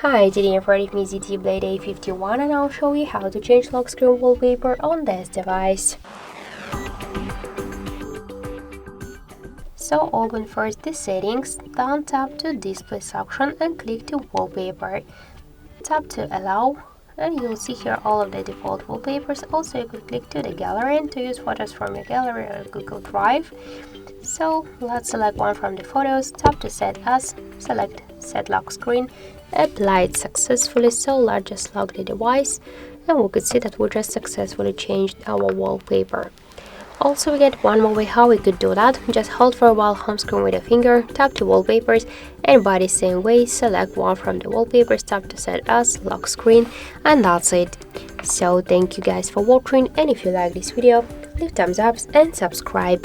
Hi, today I'm with me ZTE Blade A51 and I'll show you how to change lock screen wallpaper on this device. So open first the settings, then tap to display section and click to wallpaper. Tap to allow and you'll see here all of the default wallpapers. Also you could click to the gallery and to use photos from your gallery or Google Drive. So let's select one from the photos, tap to set as, select set lock screen, apply it successfully, so let's just lock the device and we could see that we just successfully changed our wallpaper. Also we get one more way how we could do that, just hold for a while home screen with a finger, tap to wallpapers and by the same way select one from the wallpapers, tap to set as, lock screen, and that's it. So thank you guys for watching, and if you like this video, leave thumbs up and subscribe.